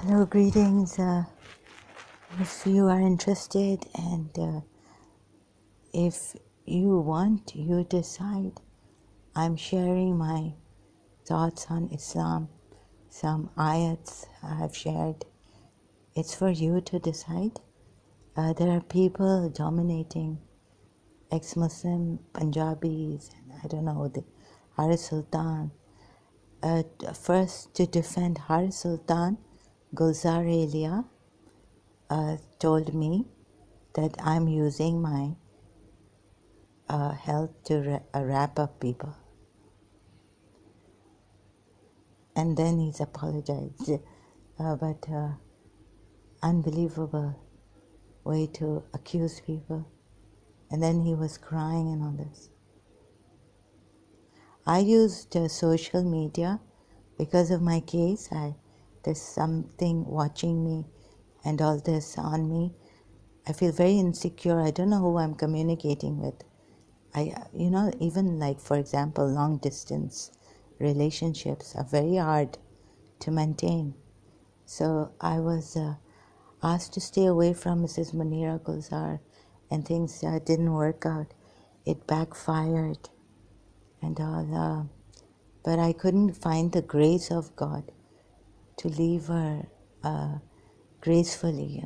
Hello, greetings. If you are interested and if you want, you decide. I'm sharing my thoughts on Islam, some ayats I have shared. It's for you to decide. There are people dominating ex-Muslim Punjabis, and I don't know, the Haris Sultan. First, to defend Haris Sultan, Gulzar Elia told me that I'm using my health to wrap up people. And then he's apologized. But unbelievable way to accuse people. And then he was crying and all this. I used social media because of my case. There's something watching me and all this on me. I feel very insecure. I don't know who I'm communicating with. Even like, for example, long distance relationships are very hard to maintain. So I was asked to stay away from Mrs. Munira Gulzar, and things didn't work out. It backfired and all. But I couldn't find the grace of God to leave her gracefully,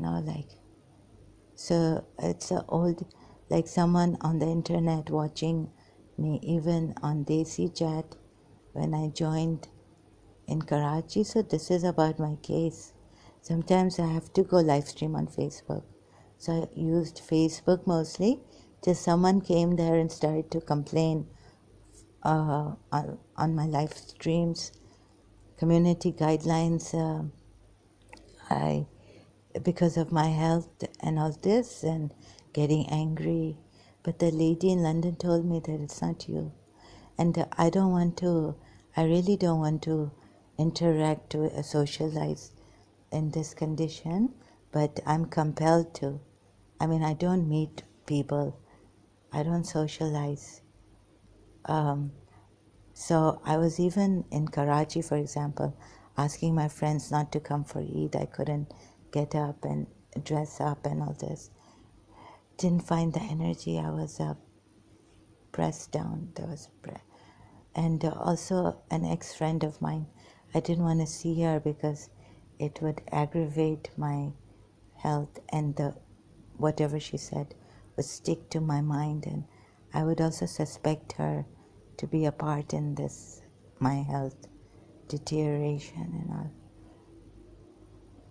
So it's like someone on the internet watching me, even on Desi Chat when I joined in Karachi. So this is about my case. Sometimes I have to go live stream on Facebook. So I used Facebook mostly till someone came there and started to complain on my live streams. Community guidelines, because of my health and all this and getting angry. But the lady in London told me that it's not you. And I really don't want to interact to socialize in this condition, but I'm compelled to. I don't meet people. I don't socialize. So I was even in Karachi, for example, asking my friends not to come for Eid. I couldn't get up and dress up and all this. Didn't find the energy. I was pressed down. And also an ex-friend of mine. I didn't want to see her because it would aggravate my health, and whatever she said would stick to my mind, and I would also suspect her to be a part in this, my health deterioration and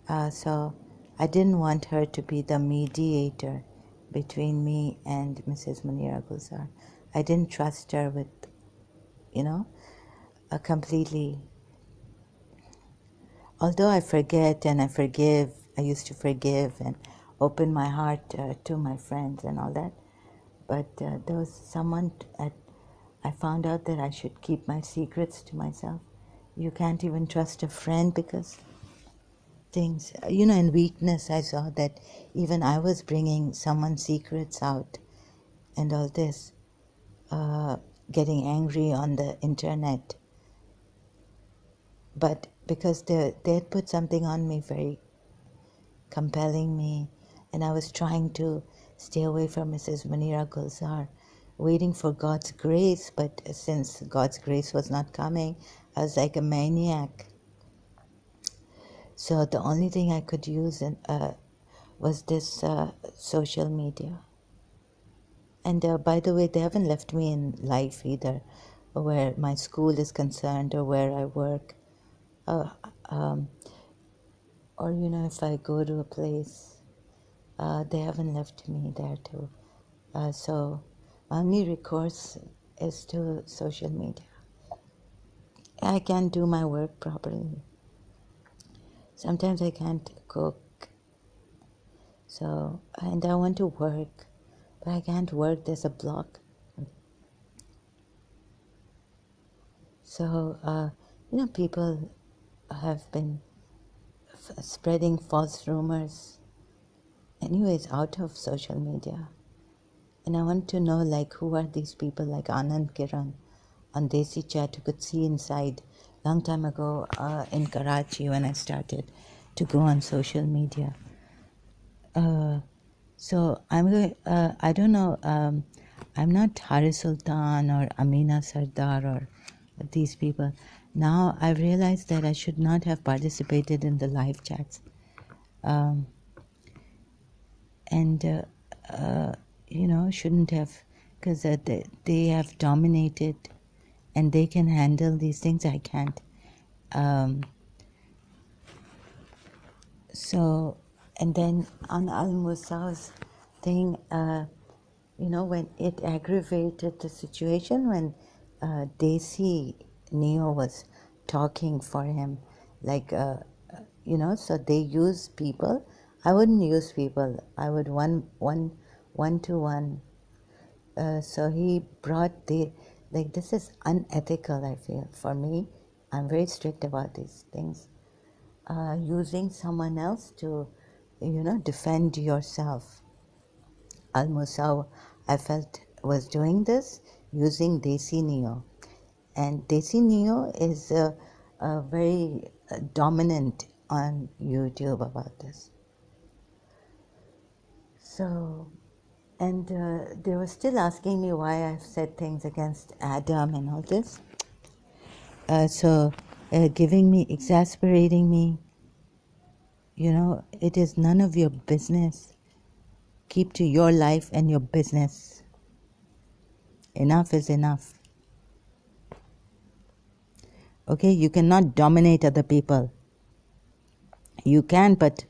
all. So I didn't want her to be the mediator between me and Mrs. Munira Gulzar. I didn't trust her with, completely. Although I forget and I forgive, I used to forgive and open my heart to my friends and all that. But there was someone I found out that I should keep my secrets to myself. You can't even trust a friend because things, in weakness I saw that even I was bringing someone's secrets out and all this, getting angry on the internet. But because they had put something on me very compelling me, and I was trying to stay away from Mrs. Munira Gulzar, waiting for God's grace, but since God's grace was not coming, I was like a maniac. So the only thing I could use was this social media. And by the way, they haven't left me in life either, where my school is concerned or where I work. Or, if I go to a place, they haven't left me there too. So my only recourse is to social media. I can't do my work properly. Sometimes I can't cook. So, and I want to work, but I can't work. There's a block. So, people have been spreading false rumors. Anyways, out of social media. And I want to know, who are these people like Anand Kiran on Desi Chat who could see inside long time ago in Karachi when I started to go on social media. So I'm going. I don't know. I'm not Hari Sultan or Amina Sardar or these people. Now I've realized that I should not have participated in the live chats, um, and shouldn't have, because they have dominated, and they can handle these things. I can't. Um, so, and then on Al Musa's thing. When it aggravated the situation when Desi Neo was talking for him, like, so they use people. I wouldn't use people. I would one to one. So he brought this is unethical, I feel. For me, I'm very strict about these things. Using someone else to, defend yourself. Al-Musaw, I felt, was doing this using Desi Neo. And Desi Neo is very dominant on YouTube about this. So, and they were still asking me why I've said things against Adam and all this. Giving me, exasperating me, it is none of your business. Keep to your life and your business. Enough is enough. Okay, you cannot dominate other people. You can, but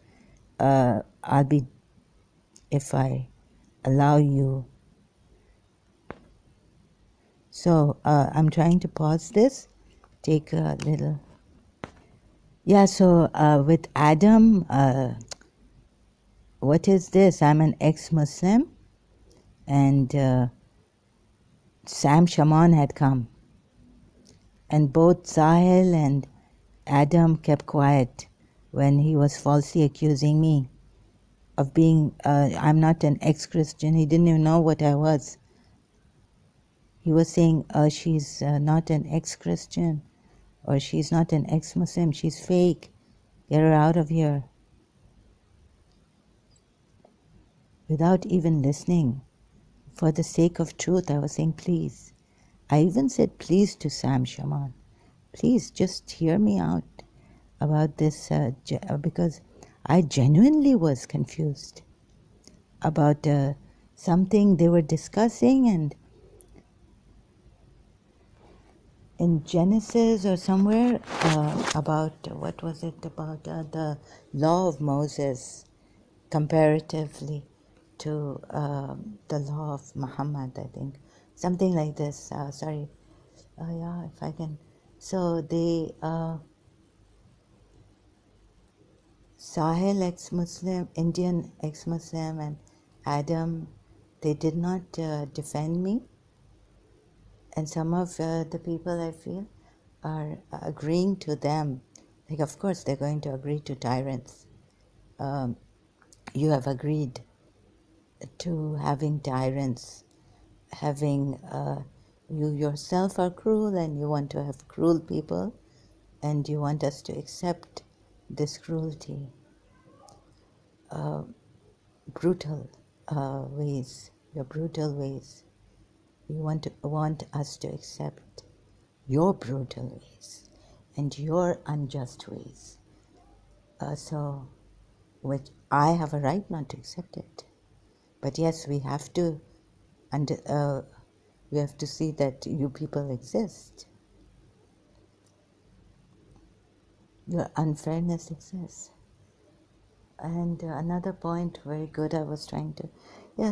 I'll be, if I allow you. So I'm trying to pause this, take a little. Yeah, so with Adam, what is this? I'm an ex-Muslim, and Sam Shaman had come. And both Sahil and Adam kept quiet when he was falsely accusing me of being, I'm not an ex-Christian. He didn't even know what I was. He was saying, she's not an ex-Christian, or she's not an ex-Muslim. She's fake. Get her out of here. Without even listening. For the sake of truth, I was saying, please. I even said please to Sam Shaman. Please just hear me out about this, because I genuinely was confused about something they were discussing, and in Genesis or somewhere about, what was it, about the law of Moses comparatively to the law of Muhammad, I think. Something like this. Sorry. Yeah, if I can. So they, Sahil ex-Muslim, Indian ex-Muslim, and Adam, they did not defend me. And some of the people, I feel, are agreeing to them. Like, of course, they're going to agree to tyrants. You have agreed to having tyrants, having, you yourself are cruel, and you want to have cruel people, and you want us to accept this cruelty. Brutal ways, your brutal ways. You want us to accept your brutal ways and your unjust ways. Which I have a right not to accept it. But yes, we have to see that you people exist. Your unfairness exists. And another point, very good, I was trying to,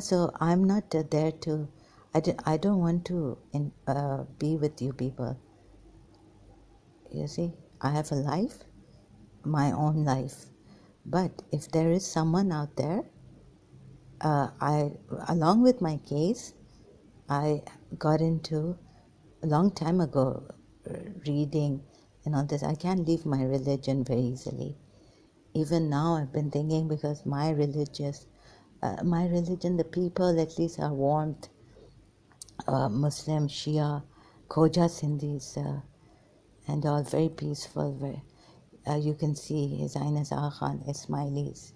so I'm not there to, I don't want to be with you people. You see, I have a life, my own life. But if there is someone out there, along with my case, I got into, a long time ago, reading and all this. I can't leave my religion very easily. Even now I've been thinking, because my religion, the people at least are warmth, Muslim, Shia, Khoja Sindhis, and all very peaceful. You can see His Highness Aga Khan Ismailis.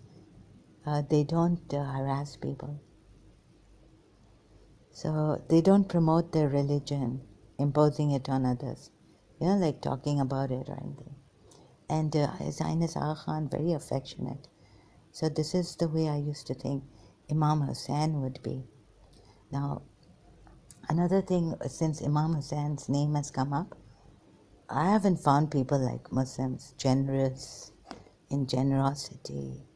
They don't harass people. So they don't promote their religion, imposing it on others. Like talking about it or anything. And His Highness Aga Khan, very affectionate. So this is the way I used to think Imam Hussain would be. Now, another thing, since Imam Hussein's name has come up, I haven't found people like Muslims generous in generosity.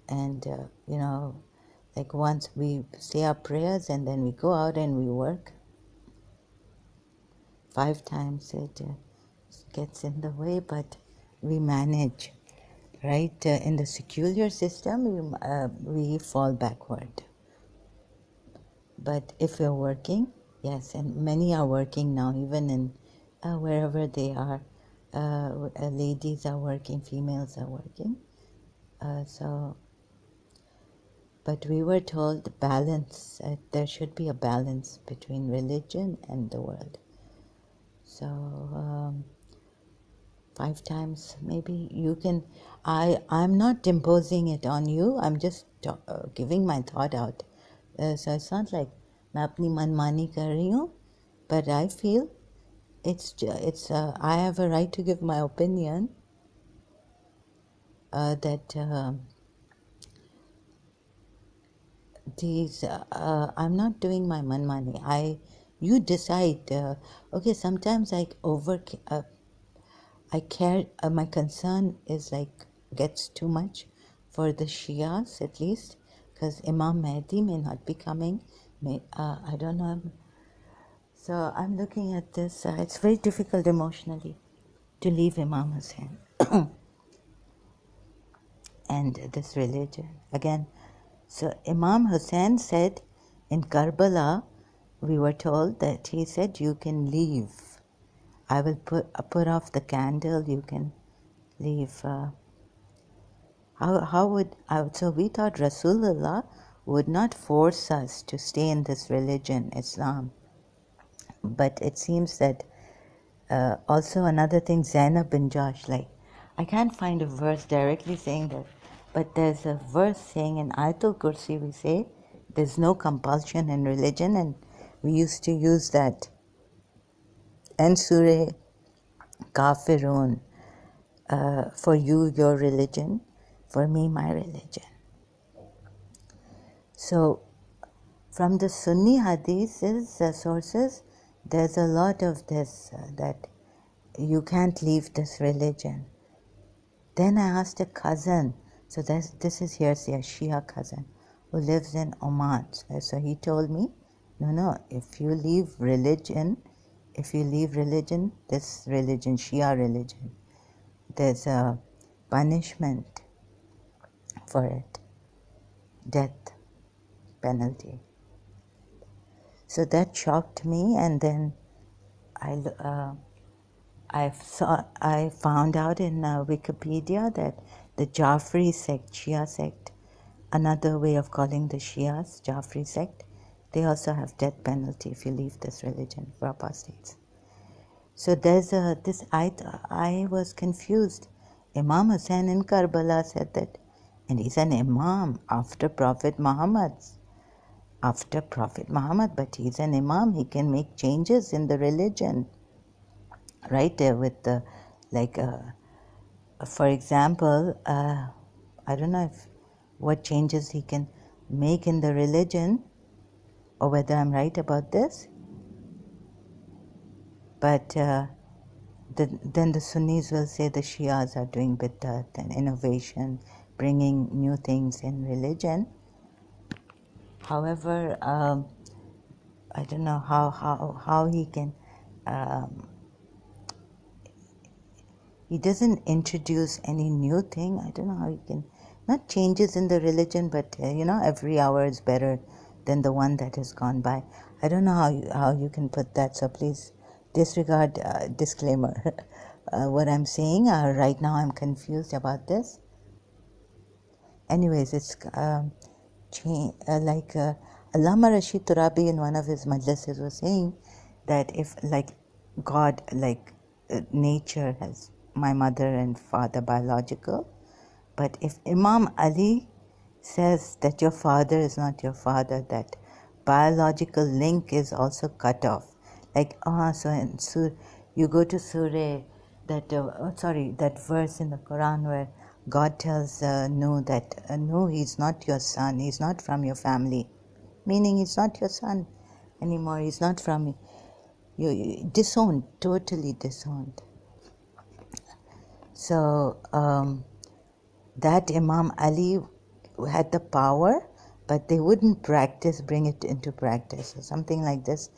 And, like once we say our prayers and then we go out and we work. 5 times it gets in the way, but we manage. Right? In the secular system, we fall backward. But if we're working, yes, and many are working now, even in wherever they are. Ladies are working, females are working. But we were told balance, there should be a balance between religion and the world. So 5 times, maybe you can. I'm not imposing it on you. I'm just giving my thought out. So it's not like मैं अपनी मनमानी कर रही हूँ, but I feel it's I have a right to give my opinion that these I'm not doing my manmani. You decide. Okay, sometimes I care. My concern is like gets too much for the Shias at least, because Imam Mahdi may not be coming. I don't know. So I'm looking at this. It's very difficult emotionally to leave Imam Hussain and this religion again. So Imam Hussain said in Karbala, we were told that he said, "You can leave. I will put off the candle. You can leave." How would so we thought Rasulullah would not force us to stay in this religion, Islam. But it seems that also another thing, Zainab bin Josh, like I can't find a verse directly saying that, but there's a verse saying in Ayatul Kursi, we say there's no compulsion in religion, and we used to use that. And Surah Kafirun, for you your religion, for me my religion. So from the Sunni hadiths sources, there's a lot of this that you can't leave this religion. Then I asked a cousin, so this is hearsay, a Shia cousin who lives in Oman. So he told me, no, if you leave religion, this religion, Shia religion, there's a punishment for it, death penalty. So that shocked me, and then I found out in Wikipedia that the Jafri sect, Shia sect, another way of calling the Shias, Jafri sect, they also have death penalty if you leave this religion for apostates. So there's this. I was confused. Imam Hussain in Karbala said that, and he's an imam after Prophet Muhammad. But he's an imam. He can make changes in the religion. Right there with the, for example, I don't know what changes he can make in the religion, or whether I'm right about this. But then the Sunnis will say the Shias are doing bid'at and innovation, bringing new things in religion. However, I don't know how he can. He doesn't introduce any new thing. I don't know how he can, not changes in the religion, but every hour is better than the one that has gone by. I don't know how you can put that, so please disregard disclaimer. What I'm saying right now, I'm confused about this. Anyways, it's like Allama Rashid Turabi in one of his majlises was saying that if like God, like nature has my mother and father biological. But if Imam Ali says that your father is not your father, that biological link is also cut off. Like, so in you go to Surah, that verse in the Quran where God tells Nuh that, no, he's not your son, he's not from your family. Meaning he's not your son anymore, he's not from you. Disowned, totally disowned. So, that Imam Ali had the power, but they wouldn't bring it into practice, or something like this.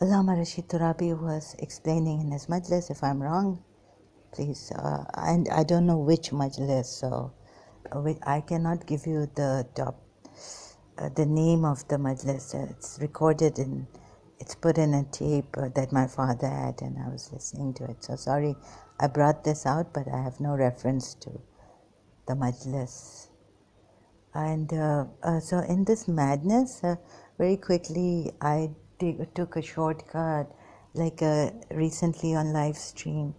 Allama Rashid Turabi was explaining in his majlis. If I'm wrong, please, and I don't know which majlis, so I cannot give you the name of the majlis. It's recorded it's put in a tape that my father had, and I was listening to it. So sorry I brought this out, but I have no reference to the majlis. And so in this madness, very quickly I took a shortcut, like recently on live stream.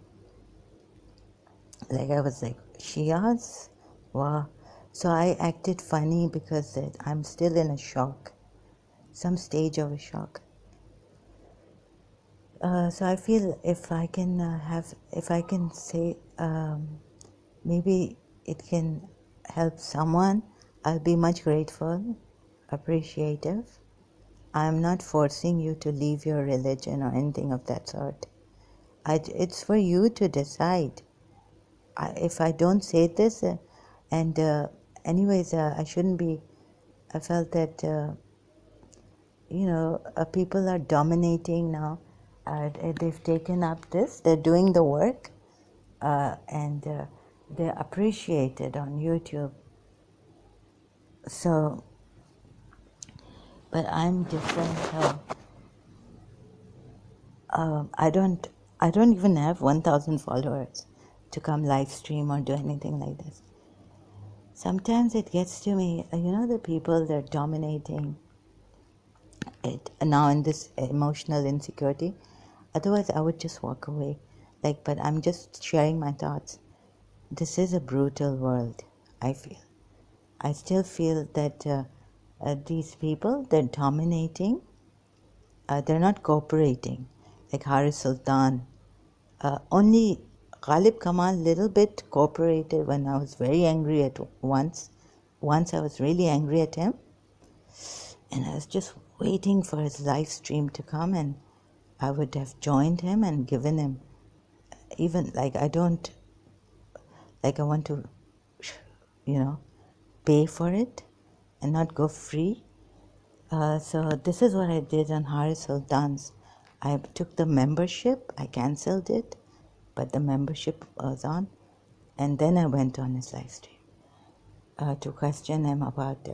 Like I was like, Shias? Wow. So I acted funny because I'm still in a shock, some stage of a shock. So I feel if I can say, maybe it can help someone, I'll be much grateful, appreciative. I'm not forcing you to leave your religion or anything of that sort. It's for you to decide. If I don't say this, anyways, I shouldn't be. I felt that people are dominating now. They've taken up this. They're doing the work, and they're appreciated on YouTube. So, but I'm different. I don't even have 1,000 followers to come live stream or do anything like this. Sometimes it gets to me, the people that are dominating it now in this emotional insecurity. Otherwise, I would just walk away. But I'm just sharing my thoughts. This is a brutal world, I feel. I still feel that these people, they're dominating. They're not cooperating. Like Haris Sultan. Only Ghalib Kamal little bit cooperated when I was very angry at once. Once I was really angry at him. And I was just waiting for his live stream to come, and I would have joined him and given him, even I want to, pay for it and not go free. So this is what I did on Haris Sultan's. I took the membership, I cancelled it, but the membership was on, and then I went on his live stream to question him about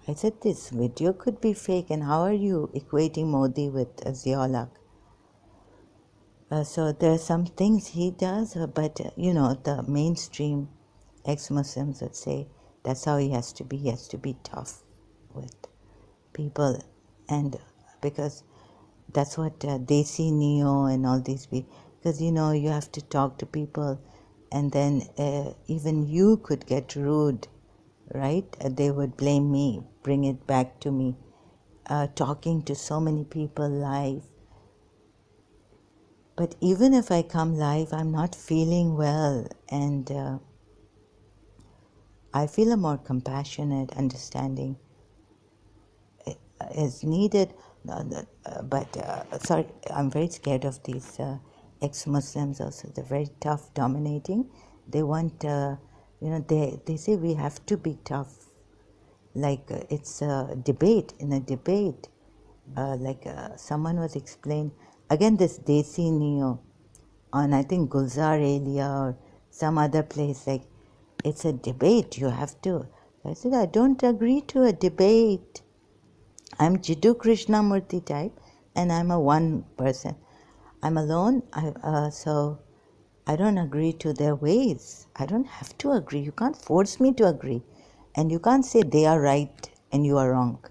I said, this video could be fake, and how are you equating Modi with Zia-ul-Haq? So there are some things he does, but the mainstream ex-Muslims would say that's how he has to be. He has to be tough with people, and because that's what Desi Neo and all these people, because you have to talk to people, and then even you could get rude, right? They would blame me, bring it back to me, talking to so many people live. But even if I come live, I'm not feeling well, and I feel a more compassionate understanding is needed. Sorry, I'm very scared of these ex-Muslims also. They're very tough, dominating. They want, they say we have to be tough. It's a debate. In a debate, someone was explained, again this Desi Neo on I think Gulzar area or some other place, it's a debate, you have to. I said, I don't agree to a debate. I'm Jiddu Krishnamurti type, and I'm a one person. I'm alone, so I don't agree to their ways. I don't have to agree. You can't force me to agree. And you can't say they are right and you are wrong.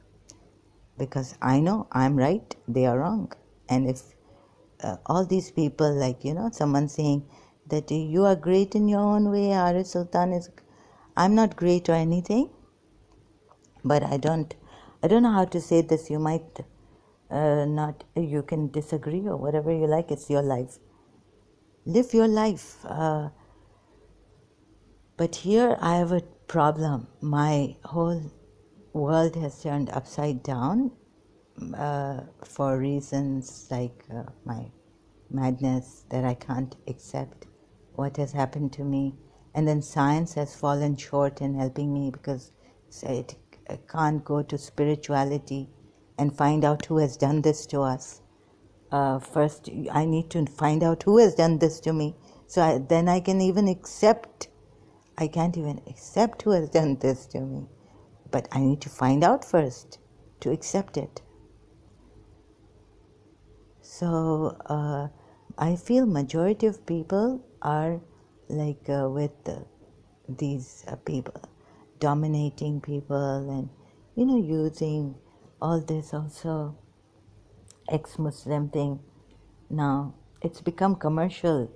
Because I know I'm right, they are wrong. And if all these people, like, someone saying that you are great in your own way, Arif Sultan is. I'm not great or anything, but I don't know how to say this. You might not, you can disagree or whatever you like. It's your life. Live your life. But here I have a problem. My whole world has turned upside down for reasons like my madness, that I can't accept what has happened to me. And then science has fallen short in helping me, because it can't go to spirituality and find out who has done this to us. First, I need to find out who has done this to me, so then I can even accept. I can't even accept who has done this to me, but I need to find out first to accept it. So I feel majority of people are like with these people, dominating people, and using all this also ex-Muslim thing. Now it's become commercialized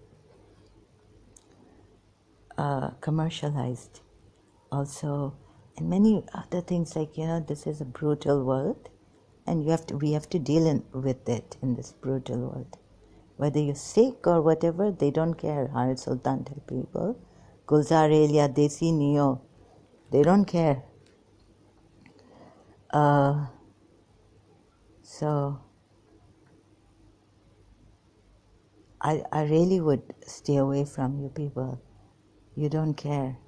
also, and many other things, like this is a brutal world, and we have to deal with it in this brutal world. Whether you're sick or whatever, they don't care. Harith Sultan tell people, Gulzar Elia, Desi Neo, they don't care. So I really would stay away from you people. You don't care.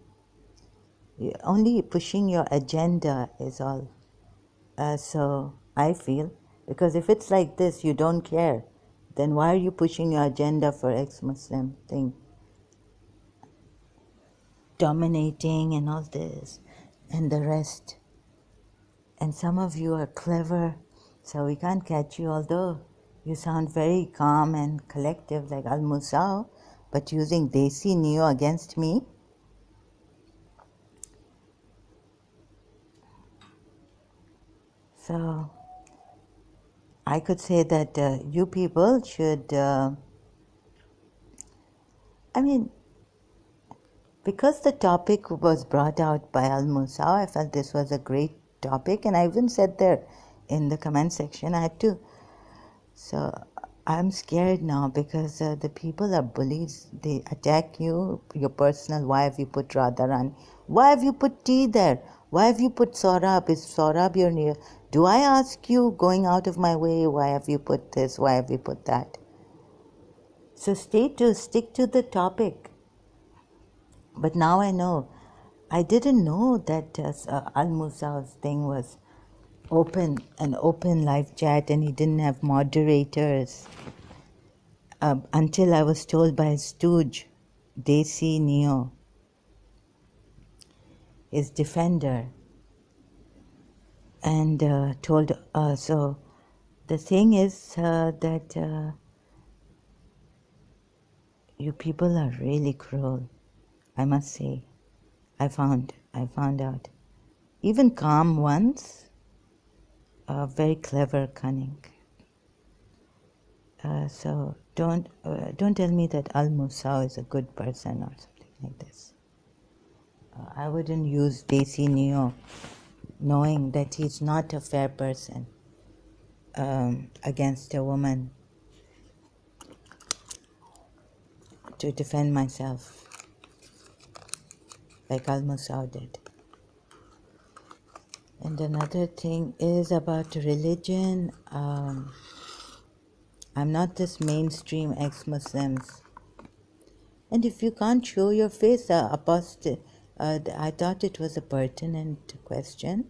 You're only pushing your agenda is all. So I feel, because if it's like this, you don't care, then why are you pushing your agenda for ex-Muslim thing? Dominating and all this and the rest. And some of you are clever, so we can't catch you, although you sound very calm and collective like Al-Musao, but using Desi Neo against me. So I could say that you people should, because the topic was brought out by Al-Musao, I felt this was a great topic, and I even said there in the comment section, I had to. So I'm scared now, because the people are bullies. They attack you, your personal. Why have you put Radharani? Why have you put T there? Why have you put Saurabh? Is Saurabh your near? Do I ask you, going out of my way, why have you put this? Why have you put that? So stick to the topic. But now I know. I didn't know that Al-Musa's thing was an open live chat, and he didn't have moderators until I was told by his stooge, Desi Neo, his defender, and told. So the thing is that you people are really cruel, I must say. I found out. Even calm ones are very clever, cunning. So don't tell me that Al-Musao is a good person or something like this. I wouldn't use Desi Neo knowing that he's not a fair person against a woman to defend myself like Al-Musao did. And another thing is about religion. I'm not this mainstream ex-Muslims. And if you can't show your face, I thought it was a pertinent question.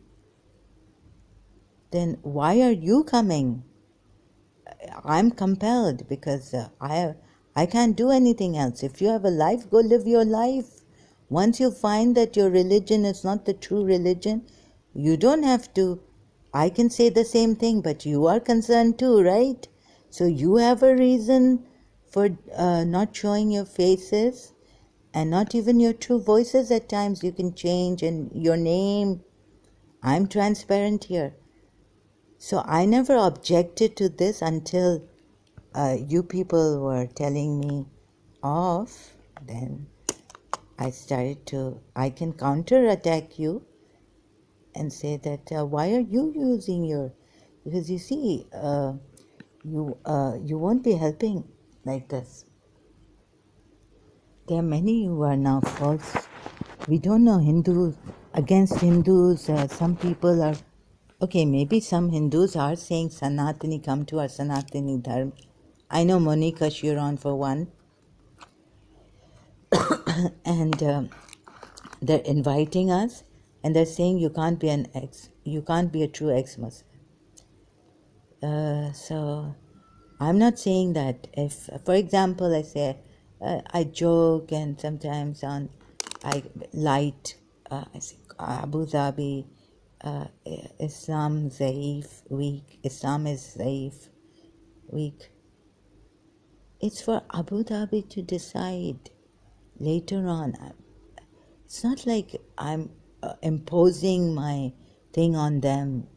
Then why are you coming? I'm compelled, because I can't do anything else. If you have a life, go live your life. Once you find that your religion is not the true religion, you don't have to. I can say the same thing, but you are concerned too, right? So you have a reason for not showing your faces, and not even your true voices at times. You can change, and your name. I'm transparent here. So I never objected to this until you people were telling me off, then I can counter-attack you and say that why are you using your, because you see, you won't be helping like this. There are many who are now false. We don't know Hindus against Hindus. Some people are okay. Maybe some Hindus are saying Sanatani, come to our Sanatani Dharma. I know Monica Chiron for one, and they're inviting us, and they're saying you can't be you can't be a true ex-Muslim. So I'm not saying that. If, for example, I say I joke, and sometimes I light. I say Abu Dhabi, Islam zaif, weak. Islam is zaif, weak. It's for Abu Dhabi to decide later on. It's not like I'm imposing my thing on them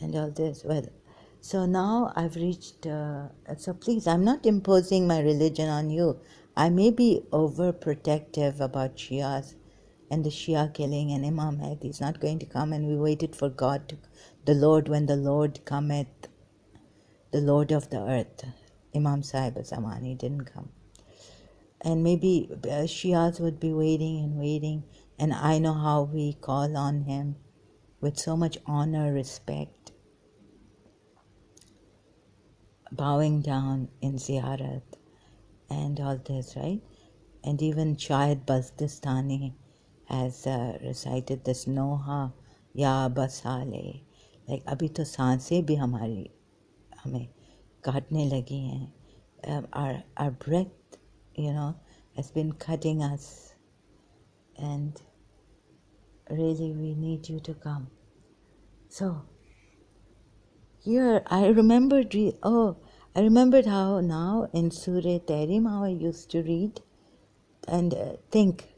and all this. Well, so now I've reached, so please, I'm not imposing my religion on you. I may be overprotective about Shias and the Shia killing, and Imam Mahdi is not going to come, and we waited for God to, the Lord, when the Lord cometh, the Lord of the earth. Imam Sahib Zamani didn't come. And maybe Shias would be waiting and waiting, and I know how we call on him with so much honor, respect, bowing down in ziyarat and all this, right? And even Shahid Bastistani has recited this Noha Ya Basale. Like abhi to सांसें भी हमारी हमें काटने लगी हैं. Our breath, has been cutting us, and really we need you to come. So here I remembered I remembered how now in Surah Tahrim how I used to read and think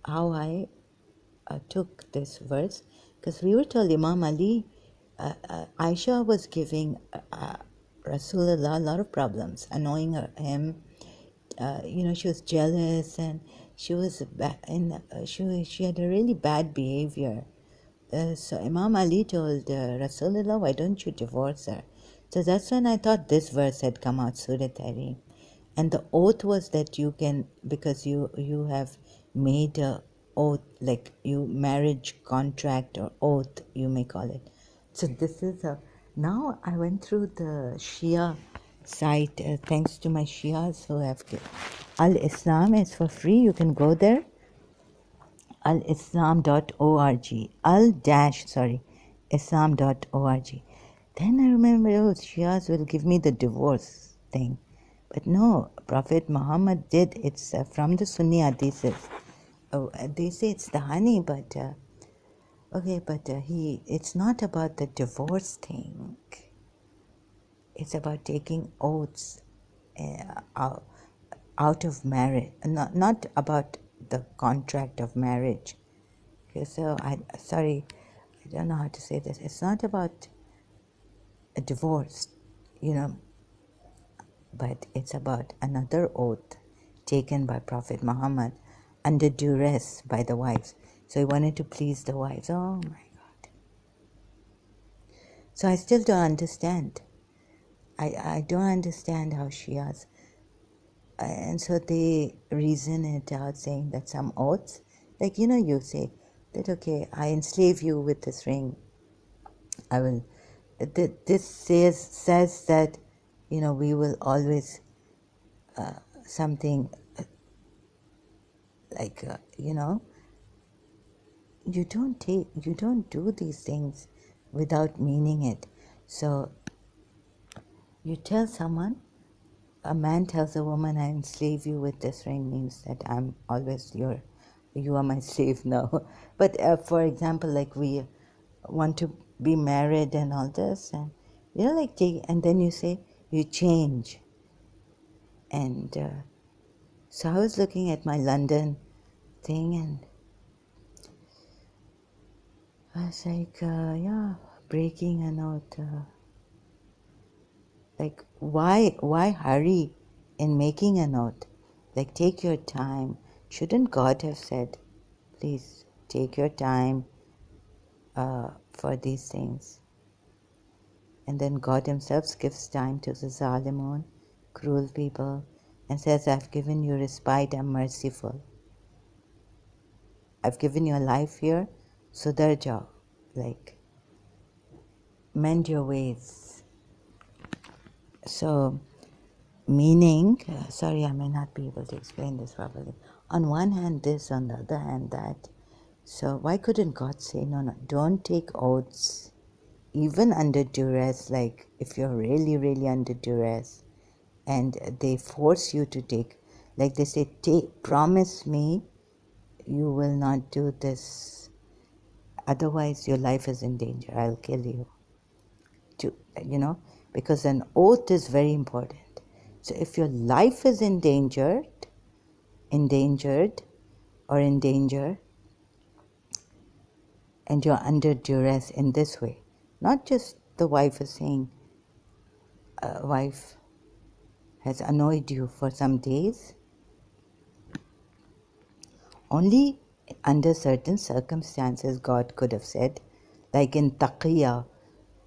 how I took this verse, because we were told Imam Ali, Aisha was giving Rasulullah a lot of problems, annoying him. She was jealous, and she was she had a really bad behavior. So Imam Ali told Rasulullah, why don't you divorce her? So that's when I thought this verse had come out, Surah Tahrim. And the oath was that you can, because you have made a oath, like you marriage contract or oath, you may call it. So this is now I went through the Shia site, thanks to my Shias who have Al-Islam is for free. You can go there, alislam.org, islam.org. Then I remember, Shias will give me the divorce thing. But no, Prophet Muhammad did. It's from the Sunni Hadiths. Oh, they say it's the honey, but okay, but it's not about the divorce thing. It's about taking oaths out of marriage, not about the contract of marriage. Okay, so I don't know how to say this. It's not about a divorce, but it's about another oath taken by Prophet Muhammad under duress by the wives. So he wanted to please the wives. Oh my God. So I still don't understand. I don't understand how Shias, and so they reason it out saying that some oaths, like, you say that, okay, I enslave you with this ring. I will, this says that, we will always, something like, you don't do these things without meaning it. So you tell someone, a man tells a woman, I enslave you with this ring, means that I'm always you are my slave now. But for example, like we want to be married and all this, and and then you say you change. And so I was looking at my London thing, and I was like, yeah, breaking a note. Like, why hurry in making an oath? Like, take your time. Shouldn't God have said, please take your time for these things? And then God himself gives time to the Zalimun, cruel people, and says, I've given you respite, I'm merciful. I've given you a life here, sudhar jao, like, mend your ways. So, meaning, sorry, I may not be able to explain this properly. On one hand this, on the other hand that. So why couldn't God say, no, don't take oaths, even under duress, like if you're really, really under duress, and they force you to take, like they say, promise me you will not do this, otherwise your life is in danger, I'll kill you. Because an oath is very important. So if your life is endangered or in danger, and you're under duress in this way, not just the wife is saying, wife has annoyed you for some days, only under certain circumstances God could have said, like in taqiyya.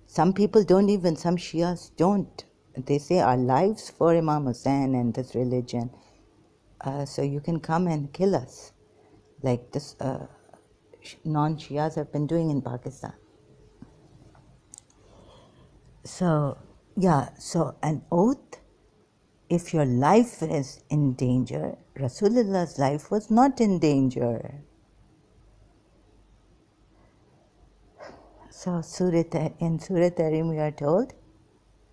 Some people don't even, some Shias don't. They say our lives for Imam Hussain and this religion. So you can come and kill us, like this non-Shias have been doing in Pakistan. So, so an oath, if your life is in danger, Rasulullah's life was not in danger. So in Surah Tarim we are told,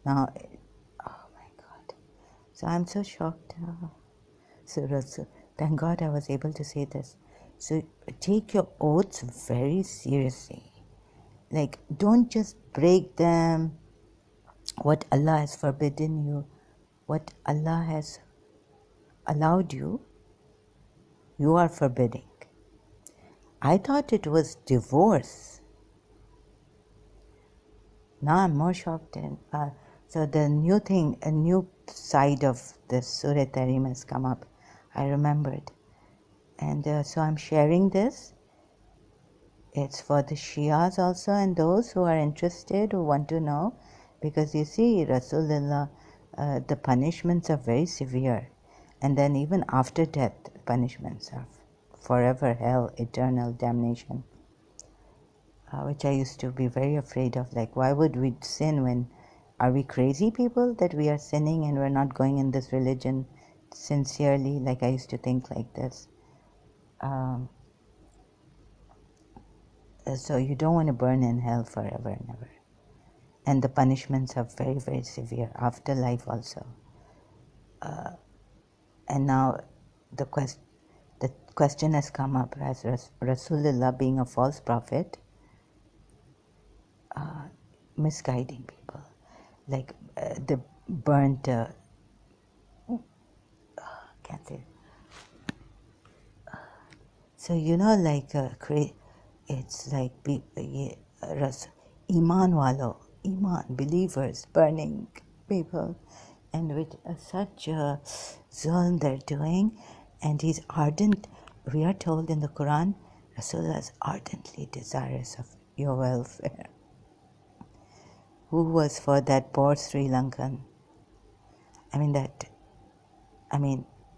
now, oh my God. So I'm so shocked. So thank God I was able to say this. So take your oaths very seriously. Like, don't just break them. What Allah has forbidden you, what Allah has allowed you, you are forbidding. I thought it was divorce. Now I'm more shocked. So the new thing, a new side of this Surah Tarim has come up. I remembered. And so I'm sharing this. It's for the Shias also and those who are interested, who want to know. Because you see, Rasulullah, the punishments are very severe. And then even after death, punishments are forever hell, eternal damnation. Which I used to be very afraid of. Like, why would we sin when, are we crazy people that we are sinning and we're not going in this religion sincerely? Like, I used to think like this. So you don't want to burn in hell forever and ever. And the punishments are very, very severe. Afterlife also. And now the question has come up as Rasulullah being a false prophet, misguiding people. Like the burnt, can't say. So like it's like Iman walo, Iman, believers, burning people, and with such zulm they're doing, and he's ardent. We are told in the Quran, Rasulullah is ardently desirous of your welfare. Who was for that poor Sri Lankan?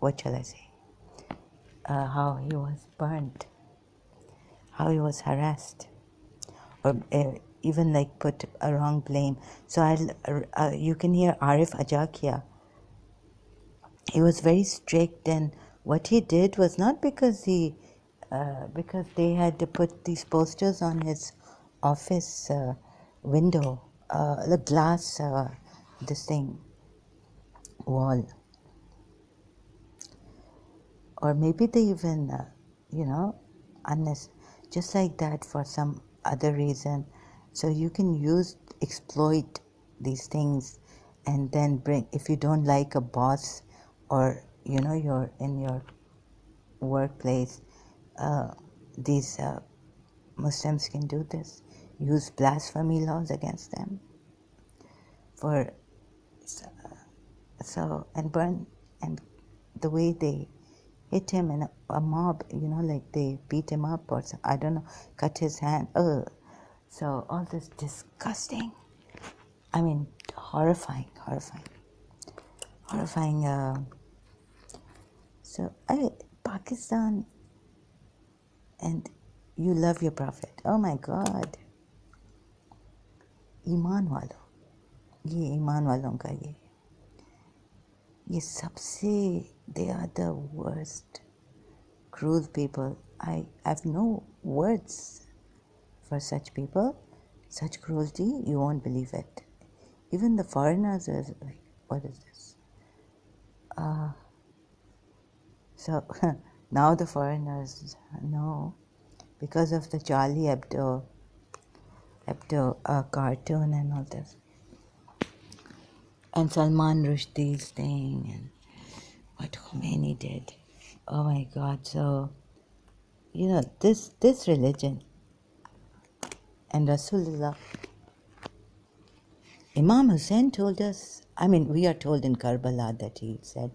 What shall I say? How he was burnt, how he was harassed, or even like put a wrong blame. So you can hear Arif Ajakia. He was very strict, and what he did was not because because they had to put these posters on his office window, the glass, this thing, wall. Or maybe they even, just like that for some other reason. So you can exploit these things, and then bring, if you don't like a boss, or, you're in your workplace, these Muslims can do this, use blasphemy laws against them. So, and burn, and the way they hit him in a mob, like they beat him up or I don't know, cut his hand. So all this disgusting, I mean, horrifying. So Pakistan, and you love your prophet. Oh my God. ईमान वालों, ये ईमान वालों का ये सबसे, they are the worst, cruel people. I have no words for such people, such cruelty, you won't believe it. Even the foreigners are like, what is this? So now the foreigners know, because of the Charlie Hebdo cartoon and all this, and Salman Rushdie's thing, and what Khomeini did. Oh my God! So this religion and Rasulullah. Imam Hussein told us. I mean, we are told in Karbala that he said,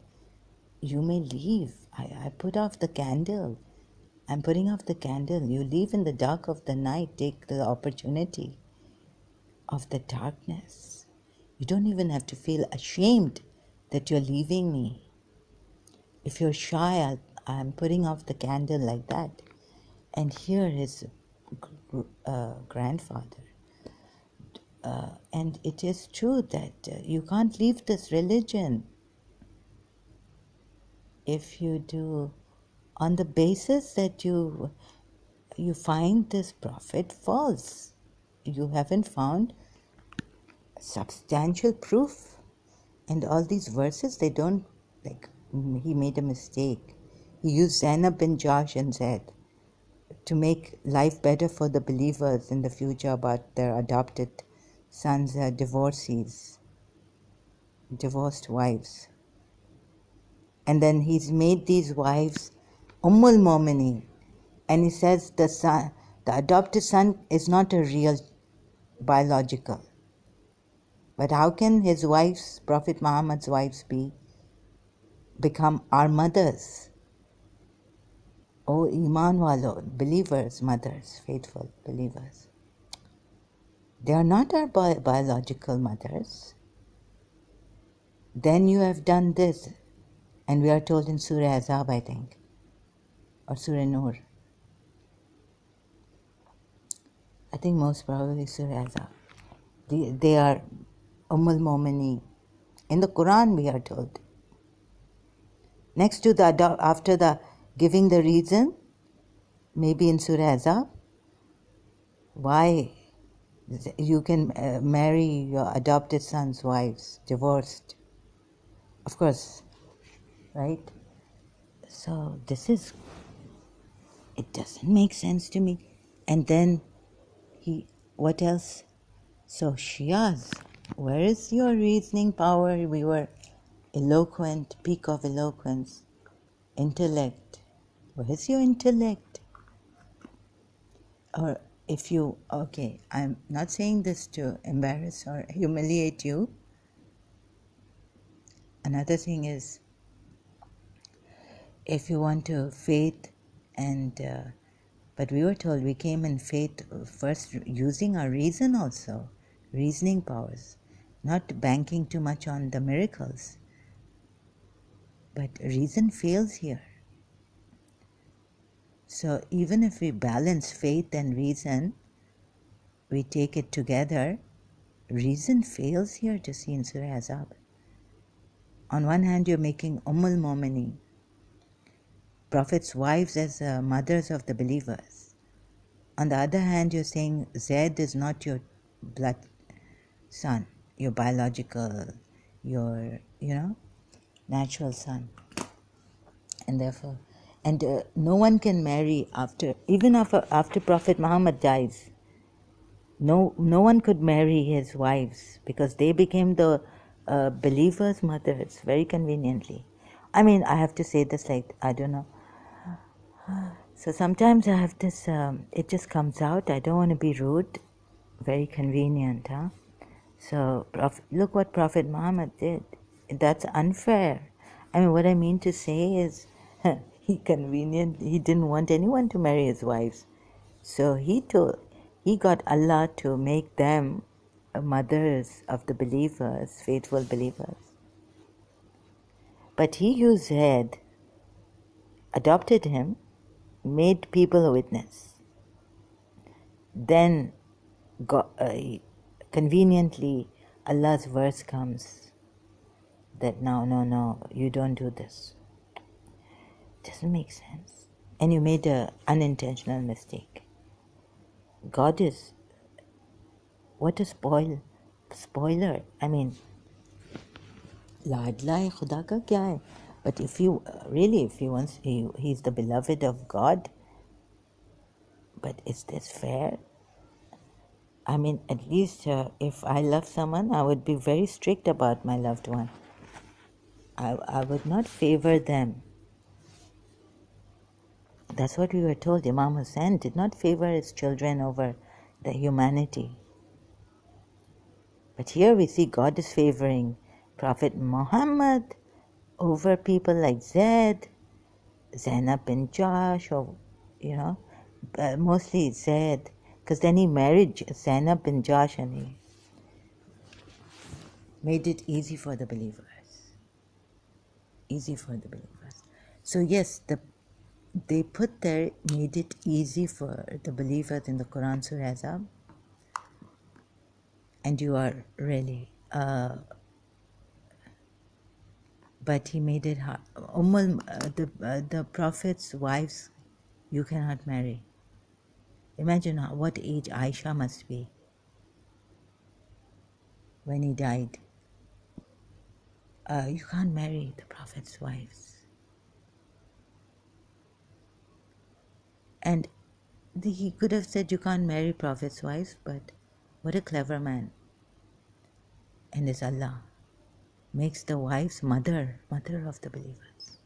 "You may leave. I put off the candle. I'm putting off the candle. You leave in the dark of the night. Take the opportunity of the darkness. You don't even have to feel ashamed that you're leaving me. If you're shy, I'm putting off the candle like that." And here his grandfather. And it is true that you can't leave this religion if you do, on the basis that you find this prophet false. You haven't found substantial proof. And all these verses, they don't, like, he made a mistake. He used Zainab bin Josh and said, to make life better for the believers in the future about their adopted sons, divorcees, divorced wives. And then he's made these wives Ummul Mominin. And he says the adopted son is not a real biological. But how can his wives, Prophet Muhammad's wives, become our mothers? Oh, Iman walo, believers, mothers, faithful believers. They are not our biological mothers. Then you have done this. And we are told in Surah Azab, I think, or Surah Nur. I think most probably Surah Azab. They are Ummul Momini. In the Quran we are told. Next to the, after the giving the reason, maybe in Surah Azab, why you can marry your adopted son's wives, divorced. Of course, right? So it doesn't make sense to me. And then what else? So Shias, where is your reasoning power? We were eloquent, peak of eloquence, intellect. Where is your intellect? Or okay, I'm not saying this to embarrass or humiliate you. Another thing is, if you want to faith but we were told we came in faith first using our reason also, reasoning powers, not banking too much on the miracles. But reason fails here. So even if we balance faith and reason, we take it together, reason fails here to see in Surah Azab. On one hand, you're making Ummul Mominin, Prophet's wives, as mothers of the believers. On the other hand, you're saying Zaid is not your blood son, your biological, your, natural son. And therefore, no one can marry even after Prophet Muhammad dies. No one could marry his wives because they became the believers' mothers very conveniently. I mean, I have to say this, like, I don't know. So sometimes I have this, it just comes out. I don't want to be rude. Very convenient, huh? So look what Prophet Muhammad did. That's unfair. I mean, what I mean to say is, he didn't want anyone to marry his wives. So he got Allah to make them mothers of the believers, faithful believers. But he who said, adopted him, made people a witness. Then conveniently Allah's verse comes that no, you don't do this. Doesn't make sense. And you made an unintentional mistake. God is, what a spoiler. I mean, लाडला है खुदा का क्या है? But if he wants, he's the beloved of God. But is this fair? I mean, at least if I love someone, I would be very strict about my loved one. I would not favor them. That's what we were told. Imam Hussain did not favor his children over the humanity. But here we see God is favoring Prophet Muhammad over people like Zainab bin Josh, or, mostly Zaid, because then he married Zainab bin Josh and he made it easy for the believers. Easy for the believers. So yes, they put there, made it easy for the believers in the Quran, Surah Azab, and you are really, but he made it hard. The Prophet's wives, you cannot marry. Imagine what age Aisha must be when he died. You can't marry the Prophet's wives. And he could have said you can't marry Prophet's wives, but what a clever man. And his Allah makes the wives mother of the believers.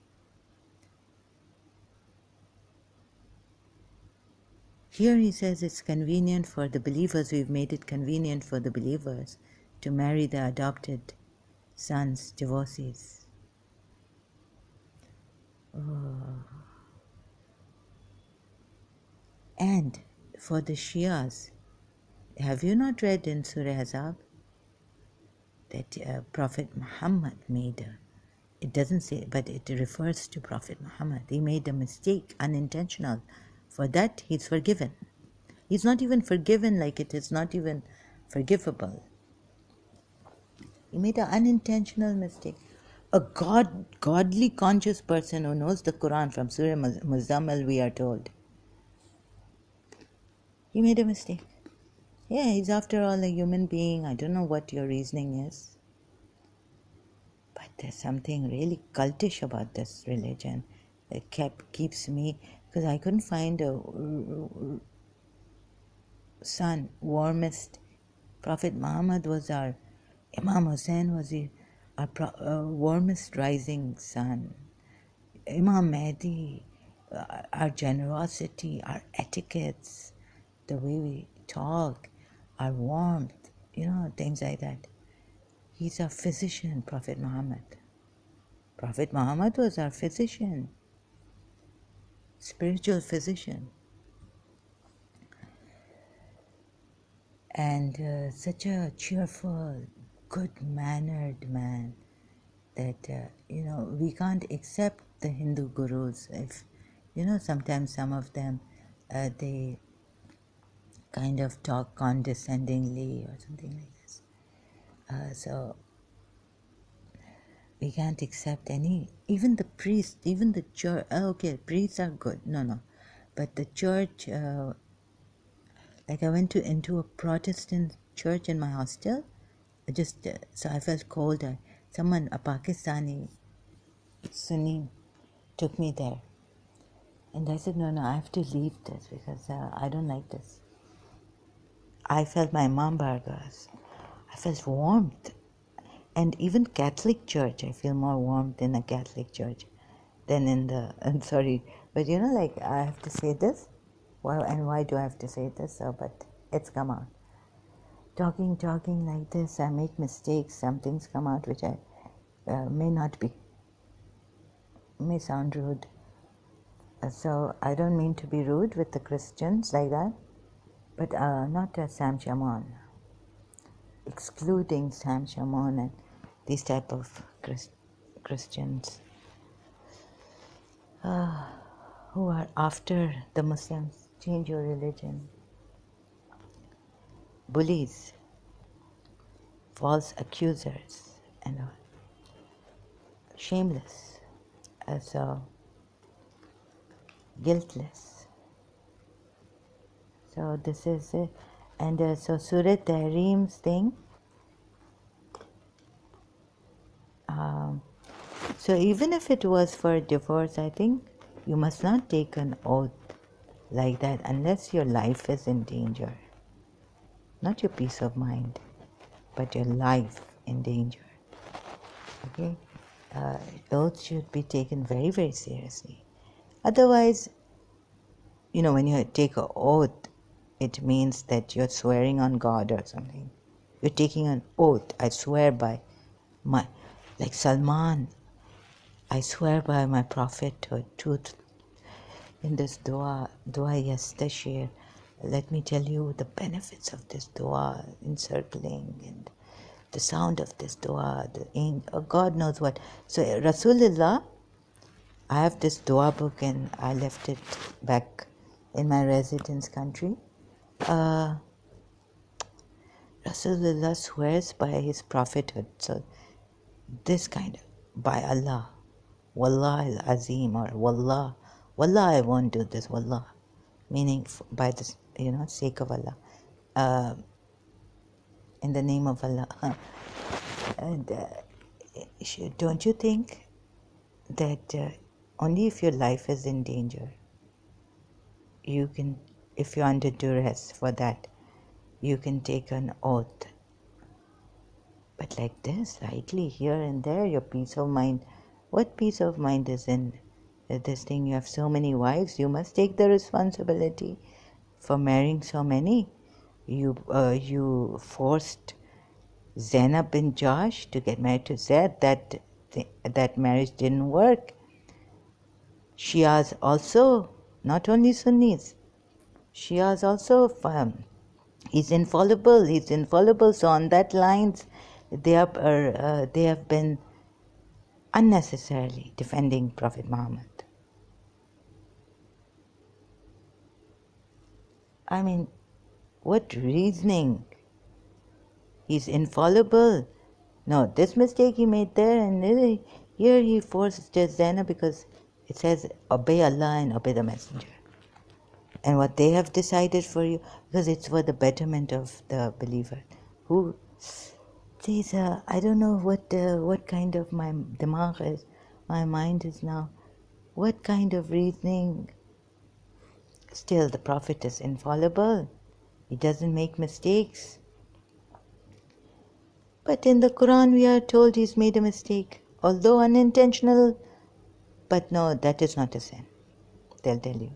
Here he says it's convenient for the believers, we've made it convenient for the believers to marry the adopted sons, divorcees. Oh. And for the Shias, have you not read in Surah Azab that Prophet Muhammad it doesn't say, but it refers to Prophet Muhammad. He made a mistake, unintentional. For that, he's forgiven. He's not even forgiven, like it is not even forgivable. He made an unintentional mistake. A godly conscious person who knows the Quran from Surah Muzammil, we are told. He made a mistake. Yeah, he's after all a human being. I don't know what your reasoning is. But there's something really cultish about this religion that keeps me, because I couldn't find a son, warmest. Prophet Muhammad was our, Imam Hussain was our warmest rising son. Imam Mahdi, our generosity, our etiquettes, the way we talk, our warmth, things like that. He's our physician, Prophet Muhammad. Prophet Muhammad was our physician, spiritual physician. And such a cheerful, good-mannered man that, we can't accept the Hindu gurus. If, sometimes some of them, they kind of talk condescendingly or something like this. So we can't accept even the priest, even the church. Okay, priests are good. No. But the church, like I went into a Protestant church in my hostel, so I felt cold. A Pakistani Sunni took me there. And I said, no, I have to leave this because I don't like this. I felt my Imam Bargas. I felt warmth. And even Catholic church, I feel more warmth in a Catholic church than I'm sorry, but I have to say this. Why do I have to say this? But it's come out. talking like this, I make mistakes. Some things come out which I may sound rude. So I don't mean to be rude with the Christians like that, but not Sam Shamoun, excluding Sam Shamoun and these type of Christians who are after the Muslims, change your religion, bullies, false accusers, and shameless, so guiltless. So this is it. And so Surah Tahrim's thing. So even if it was for divorce, I think you must not take an oath like that unless your life is in danger. Not your peace of mind, but your life in danger. Okay? Oaths should be taken very, very seriously. Otherwise, when you take an oath, it means that you're swearing on God or something. You're taking an oath. I swear by like Salman, I swear by my prophethood, truth. In this dua yastashir, let me tell you the benefits of this dua, encircling and the sound of this dua, God knows what. So Rasulullah, I have this dua book and I left it back in my residence country. Rasulullah swears by his prophethood. So this kind of, by Allah, Wallah al-Azim, or Wallah, I won't do this, Wallah, meaning by the sake of Allah, in the name of Allah. And don't you think that only if your life is in danger, you can, if you're under duress for that, you can take an oath. But like this, lightly here and there, your peace of mind, what peace of mind is in this thing? You have so many wives, you must take the responsibility for marrying so many. You forced Zainab bin Josh to get married to Zaid. That marriage didn't work. Shias also, not only Sunnis, Shias also, he's infallible. So on that lines, they have been unnecessarily defending Prophet Muhammad. I mean, what reasoning? He's infallible. No, this mistake he made there, and here he forced Zainab because it says obey Allah and obey the Messenger. And what they have decided for you, because it's for the betterment of the believer. I don't know what kind of my dimagh is, my mind is now. What kind of reasoning? Still, the Prophet is infallible. He doesn't make mistakes. But in the Quran we are told he's made a mistake, although unintentional. But no, that is not a sin. They'll tell you.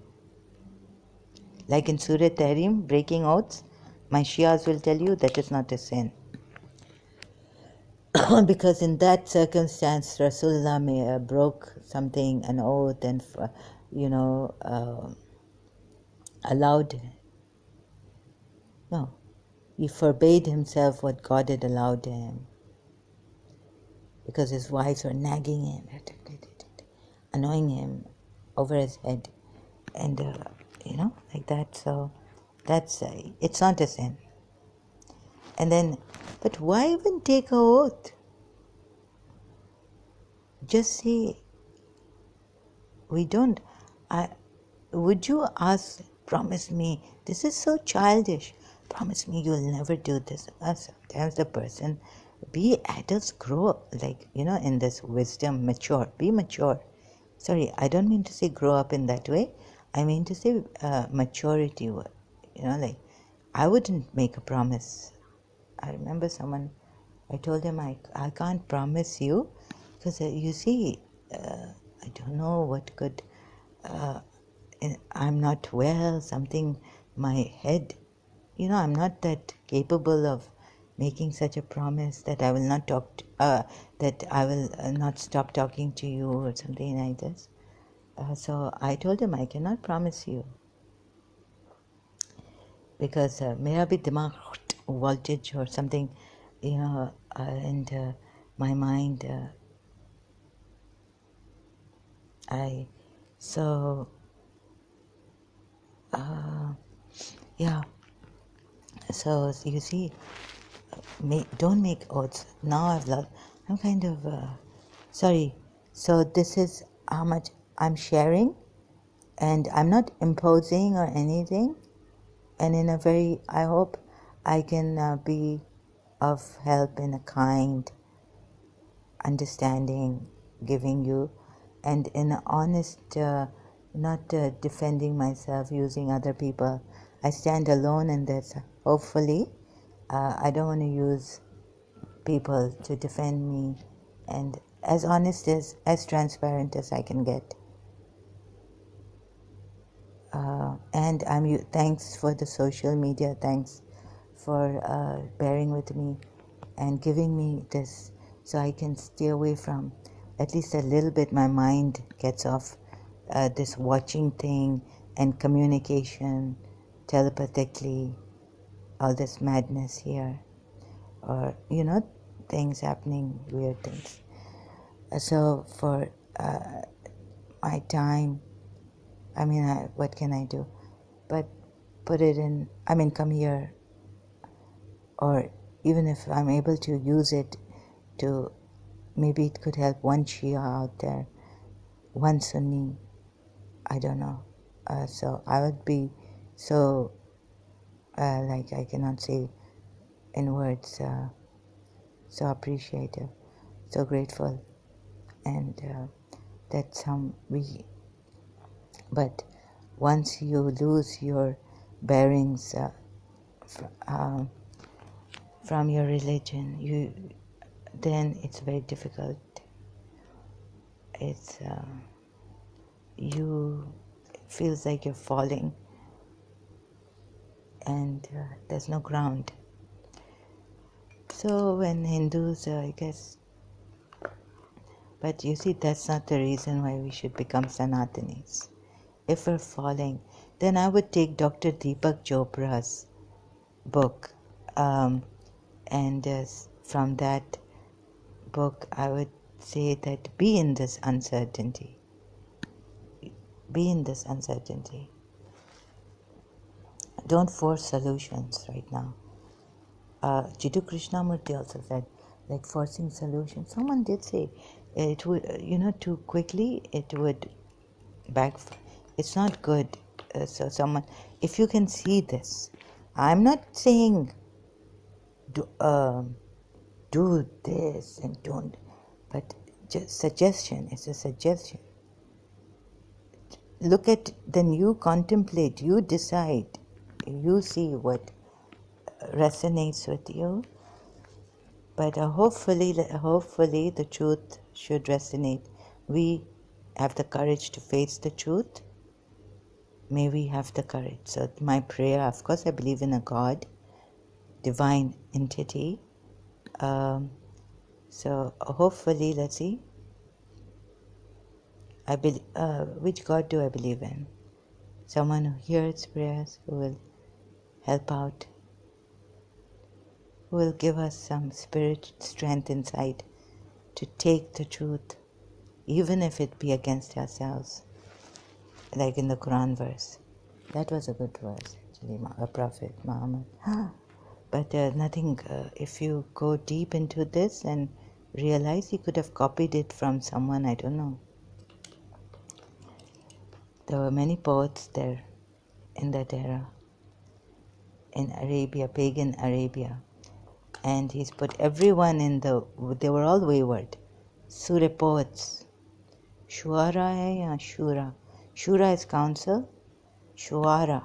Like in Surah Tahrim, breaking oaths, my Shias will tell you that is not a sin. Because in that circumstance, Rasulullah may broke something, an oath, and allowed. No, he forbade himself what God had allowed him, because his wives were nagging him, annoying him over his head, and like that. So that's it's not a sin. And then, but why even take an oath? Just say, we don't. Would you ask, promise me, this is so childish, promise me you'll never do this. Sometimes the person, be adults, grow up, in this wisdom, mature, be mature. Sorry, I don't mean to say grow up in that way. I mean to say maturity, I wouldn't make a promise. I remember someone, I told him I can't promise you, because you see, I don't know what could, I'm not well, something, my head, I'm not that capable of making such a promise that I will not that I will not stop talking to you or something like this. So I told him I cannot promise you because mera bhi dimag voltage or something, and my mind, I, so, yeah, so you see, don't make oaths. Now I'm kind of, sorry. So this is how much I'm sharing, and I'm not imposing or anything. And in a very, I hope I can be of help in a kind, understanding, giving you, and in an honest, not defending myself using other people. I stand alone in this. Hopefully, I don't want to use people to defend me, and as honest as transparent as I can get. And thanks for the social media. Thanks for bearing with me and giving me this so I can stay away from at least a little bit. My mind gets off this watching thing and communication telepathically, all this madness here, or things happening, weird things. So for my time, I mean, what can I do? But put it in, come here, or even if I'm able to use it to, maybe it could help one Shia out there, one Sunni, I don't know. So I would be so, I cannot say in words, so appreciative, so grateful, and that but once you lose your bearings from your religion, then it's very difficult. It's it feels like you're falling, and there's no ground. So when Hindus, I guess, but you see, that's not the reason why we should become Sanatanis. If we're falling, then I would take Dr. Deepak Chopra's book, and from that book, I would say that be in this uncertainty. Be in this uncertainty. Don't force solutions right now. Jiddu Krishnamurti also said, like forcing solutions. Someone did say it would, too quickly, it would backfire. It's not good. So someone, if you can see this, I'm not saying do this and don't, but just suggestion. It's a suggestion. Look at, then you contemplate, you decide, you see what resonates with you. But hopefully the truth should resonate. We have the courage to face the truth. May we have the courage. So my prayer, of course, I believe in a God, divine entity. So hopefully, let's see. Which God do I believe in? Someone who hears prayers, who will help out, who will give us some spirit, strength, insight to take the truth, even if it be against ourselves, like in the Quran verse. That was a good verse, actually, a prophet, Muhammad. But nothing, if you go deep into this and realize he could have copied it from someone, I don't know. There were many poets there in that era, in Arabia, pagan Arabia. And he's put everyone they were all wayward. Surah poets. Shuara hai ya Shura. Shura is council. Shuara.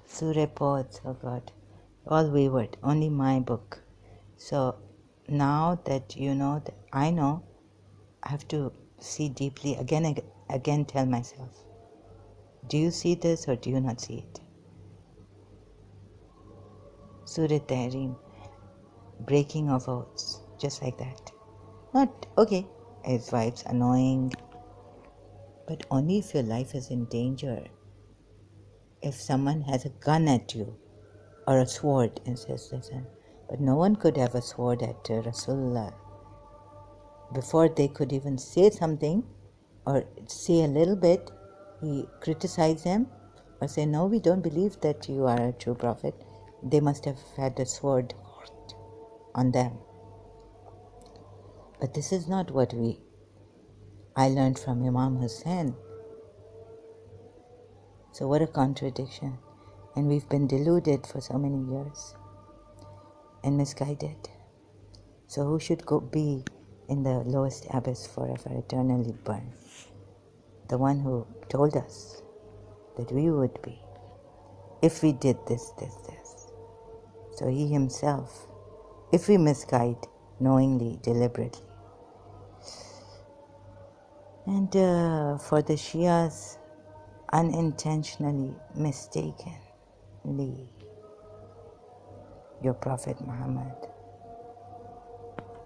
Surah poets, oh God. All wayward. Only my book. So now that you know, that I know, I have to see deeply, again tell myself, do you see this or do you not see it? Surah Tahrim, breaking of oaths, just like that. Not, okay, his wife's annoying, but only if your life is in danger. If someone has a gun at you, or a sword, and says, listen, but no one could have a sword at Rasulullah. Before they could even say something, or say a little bit, he criticized them, or say, no, we don't believe that you are a true prophet. They must have had a sword on them. But this is not what I learned from Imam Hussein. So what a contradiction. And we've been deluded for so many years and misguided. So who should be in the lowest abyss forever, eternally burned? The one who told us that we would be if we did this. So he himself, if we misguide knowingly, deliberately. And for the Shias, unintentionally, mistakenly, your Prophet Muhammad